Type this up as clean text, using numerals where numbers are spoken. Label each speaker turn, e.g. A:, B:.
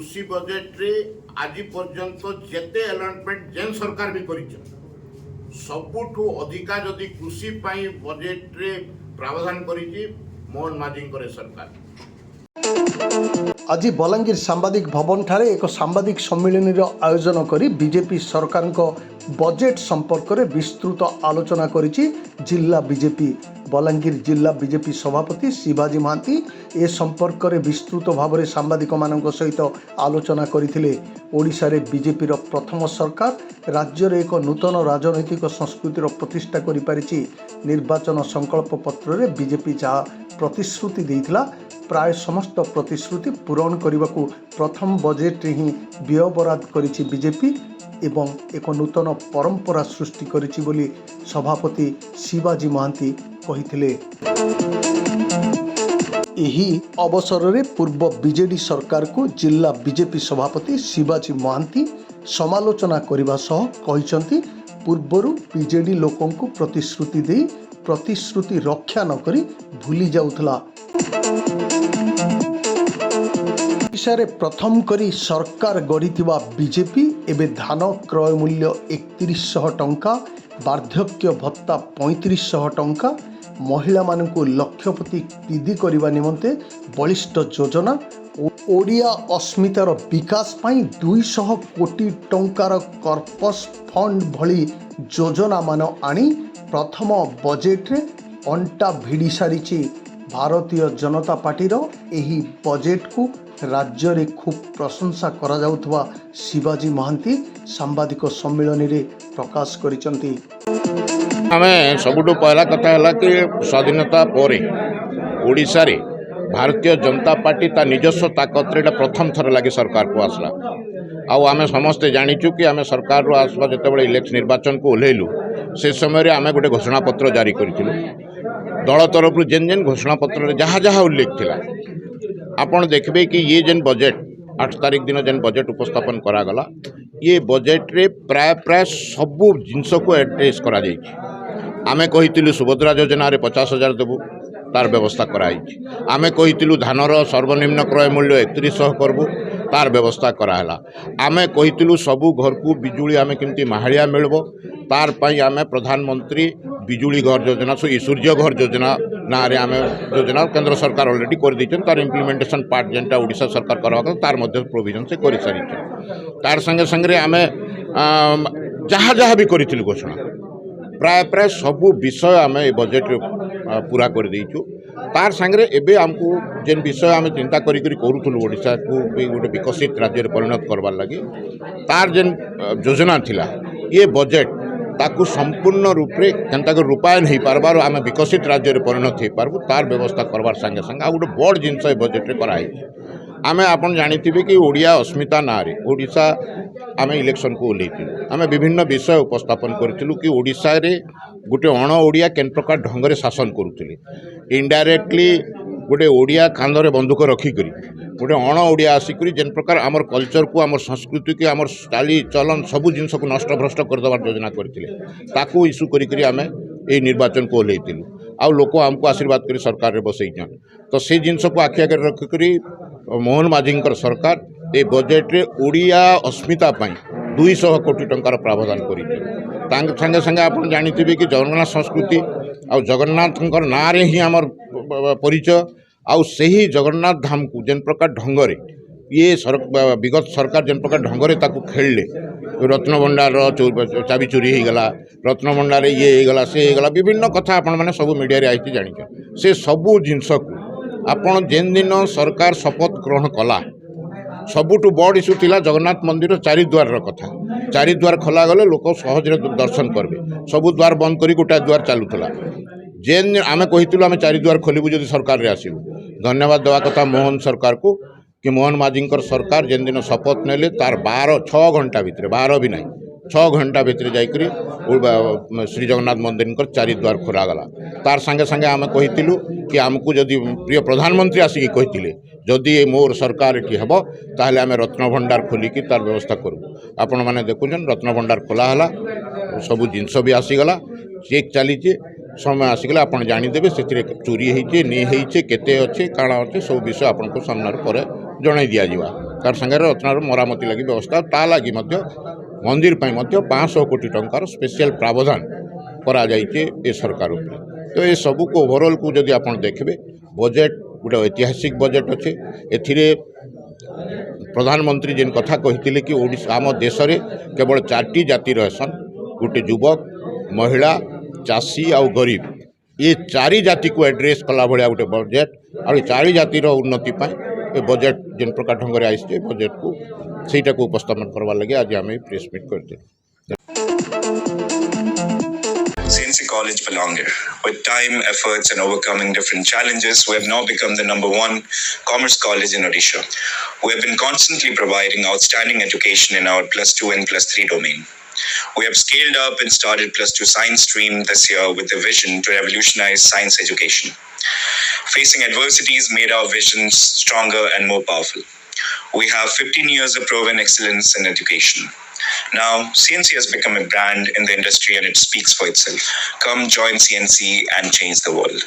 A: कृषि बजेट रे आज पर्यंत जेते अलॉटमेंट जेन सरकार भी करिछ सबुठू अधिका जदि कृषि पाई बजेट रे प्रावधान करिछि मोहन माझी सरकार।
B: आज बलांगीर सांबादिक भवन ठारे एक सांबादिक सम्मिलन आयोजन करी बीजेपी सरकार बजेट संपर्क में विस्तृत आलोचना करिछि जिला बीजेपी। बलांगीर जिला बीजेपी सभापति शिवाजी महांती ए संपर्क में विस्तृत भाव में सांबादिक मान सहित आलोचना करथिले। ओडिशा रे बीजेपी प्रथम सरकार राज्य रे एक नूतन राजनैतिक संस्कृतिर प्रतिष्ठा करि पारिछि। निर्वाचन संकल्प पत्र रे बीजेपी जहाँ प्रतिश्रुति देइथिला प्राय समस्त प्रतिश्रुति पूरण करने को प्रथम बजेट ही व्यय बराद करिछि बीजेपी एवं एक नूतन परंपरा सृष्टि करिछि बोली सभापति शिवाजी महांती कहिथिले। एही अवसर रे पूर्व बीजेडी सरकार को जिला बीजेपी सभापति शिवाजी महांती समालोचना करने सह कहिसंती पूर्वरु बीजेडी लोकों को प्रतिश्रुति दे प्रतिश्रुति रक्षा न करी भूली जाउथला। ओडिशा रे प्रथम करी सरकार गढ़िथिबा बीजेपी एबे धान क्रय मूल्य 3100 टंका, वार्धक्य भत्ता 3500 टंका, महिला मानकु लक्षपति दीदी करने निमंते बलिष्ठ योजना, ओडिया अस्मितार विकास पाई 200 कोटी टंकार कर्पस फंड भली योजना मान आनी प्रथम बजेट रे अंटा भिड़ी सारिछि। भारतीय जनता पार्टीर एही बजेट को राज्य रे खूब प्रशंसा करा जाउथबा शिवाजी महांती सांबादिक सम्मेलन रे प्रकाश करिसंती।
C: आमे सबुठु पहला कथा है कि स्वाधीनता पर ओडिशा रे भारतीय जनता पार्टी ता निजस्व ताकत रे प्रथम थर लगे सरकार को आसला। आउ आमे समस्ते जानिचु कि आमे सरकार रो आसवा जेतेबेले इलेक्शन निर्वाचन को ओल्हेलु से समय रे आमे गोटे घोषणा पत्र जारी करिथिलु। दल तरफ जेन जेन घोषणा पत्र जहाँ जहाँ उल्लेख थिला आपण देखबे कि ये जेन बजेट 8 तारिख दिन जेन बजेट उपस्थापन करागला ये बजेट रे प्राय प्राय सबू जिनस को एड्रेस करा जाइछि। आमे कहितिलु सुभद्रा योजना रे 50,000 देबु तार व्यवस्था कराइछि। आमे कहितिलु धानर सर्वनिम्न क्रय मूल्य 3100 करबु तार व्यवस्था कराला। आमे कहितिलु सबू घर को बिजुली आमे केमती माहालिया मिलबो तार पई आमे प्रधानमंत्री बिजुली घर योजना सूर्य घर योजना ना रे आमे योजना केंद्र सरकार ऑलरेडी कर दिछन तार इम्प्लीमेंटेशन पार्ट जेनटा ओडिशा सरकार करवा तार मध्य प्रोविजन से करि सारि तार संगे संगे आमे जहाँ जहाँ भी करिथिलु घोषणा प्राय प्राय सबू विषय आमे ए बजेट पूरा कर देइछु। तार संगे एबे हमको जेन विषय आमे चिंता करी करूथुलु ओडिशा को गोटे विकसित राज्य परिणत करबार लगी तार जेन योजना थिला ये बजेट ताकू संपूर्ण रूप रे केनता को रूपायन हो पारबार आमे विकसित राज्य परिणत हो पारबु तार व्यवस्था करबार संगे संगे आ गोटे बड़ जिनस बजेट रे कराई। आमे आपन जानिथिबे कि ओडिया अस्मिता ना रे ओडिशा आमे इलेक्शन को ओल्हेइथिलु। आमे विभिन्न विषय उपस्थापन करथिलु कि ओडिशा रे गोटे अण ओडिया केन प्रकार ढंग रे शासन करुथिले। इनडायरेक्टली गोटे ओडिया कांधरे बंदूक रखिकरी गोटे अण ओडिया आसिकरी जेन प्रकार आमर कल्चर को आमर संस्कृति को आमर चाली चलन सबू जिनस को नष्ट भ्रष्ट करदेवार योजना करथिले ताकू इश्यू करी आमे ए निर्वाचन को ओल्हेइथिलु। आउ लोक आमको आशीर्वाद करी सरकार रे बसैछन तो से जिनस को आखि आगे रखिकरी मोहन माझी सरकार ए बजेट रे ओडिया अस्मिता पाई 200 कोटी टंकार प्रावधान करिछि। संगे संगे आप जानिथिबे कि जगन्नाथ संस्कृति आउ जगन्नाथ ना रे ही आमर परिचय आउ सही जगन्नाथ धाम को जेन प्रकार ढंगरे ये विगत सरकार जेन प्रकार ढंगरे ताकू खेलले रत्नभंडार चाबी चोरी हो गला रत्नभंडार ये होगला से होगला विभिन्न कथा आपण मैंने सब मीडिया रे आइछि जानिछ से सबू जिनस को आपण जेन दिन सरकार शपथ ग्रहण कला सबुठु बड़ इश्यू थिला जगन्नाथ मंदिर चारिद्वार कथा। चारिद्वार खोला गले लोक सहज दर्शन करबे सबू द्वार बंद करी गोटा द्वार चलुला जेन आमे कहितलु आमे चारिद्वार खोलिबु जदि सरकार रे आसीबु धन्यवाद देवा कथा मोहन सरकार को कि मोहन माझी सरकार जेन दिन शपथ नेले तार 6 घंटा भितर 12 भी नहीं 6 घंटा भितर जाइकरी श्री जगन्नाथ मंदिर चारिद्वार खोला गला। तार संगे संगे आमे कहितलु कि आमको जदि प्रिय प्रधानमंत्री आसिक कहिथिले जदि मोर सरकार एटी हेबो ताहले आमे रत्नभंडार खोलिकी तार व्यवस्था करू। आपण माने देखुछन रत्नभंडार खोला हला सबू जिनस भी आसीगला चेक चलीचे समय आसिगला आपण जानिदेबे से चोरी होइचे नहीं होइचे केते अच्छे काଣା अच्छे सब विषय आपन को सामने पर जणाई दिया जिवा। ତାର ସାଙ୍ଗରେ ରତ୍ନାର ମରାମତି ଲାଗି ବ୍ୟବସ୍ଥା ତା ଲାଗି ମଧ୍ୟ ମନ୍ଦିର ପାଇଁ ମଧ୍ୟ 500 କୋଟି ଟଙ୍କାର ସ୍ପେଶିଆଲ ପ୍ରାବଧାନ କରାଯାଇଛି ଏ ସରକାର ଉପରେ। ତ ଏ ସବୁକୁ ଓଭରଅଲ୍କୁ ଯଦି ଆପଣ ଦେଖିବେ ବଜେଟ୍ ଗୋଟେ ଐତିହାସିକ ବଜେଟ୍ ଅଛି। ଏଥିରେ ପ୍ରଧାନମନ୍ତ୍ରୀ ଯେନ୍ କଥା କହିଥିଲେ କି ଓଡ଼ିଶା ଆମ ଦେଶରେ କେବଳ 4ଟି ଜାତି ରହେସନ୍, ଗୋଟେ ଯୁବକ, ମହିଳା, ଚାଷୀ ଆଉ ଗରିବ। ଏ 4 ଜାତିକୁ ଆଡ୍ରେସ୍ କଲା ଭଳିଆ ଗୋଟେ ବଜେଟ୍ ଆଉ ଏ 4 ଜାତିର ଉନ୍ନତି ପାଇଁ ଏ ବଜେଟ୍ ଯେନ୍ ପ୍ରକାର ଢଙ୍ଗରେ ଆସିছে ବଜେଟ୍କୁ ସେଇଟାକୁ ଉପସ୍ଥାପନ କରବାର୍ ଲାଗି ଆଜି ଆମେ ପ୍ରେସ୍ ମିଟ୍ କରିଥିଲୁ।
D: CNC College Balanger. With time, efforts, and overcoming different challenges, we have now become the #1 commerce college in Odisha. We have been constantly providing outstanding education in our +2 and +3 domain. We have scaled up and started +2 science stream this year with a vision to revolutionize science education. Facing adversities made our visions stronger and more powerful. We have 15 years of proven excellence in education. Now, CNC has become a brand in the industry and it speaks for itself. Come join CNC and change the world.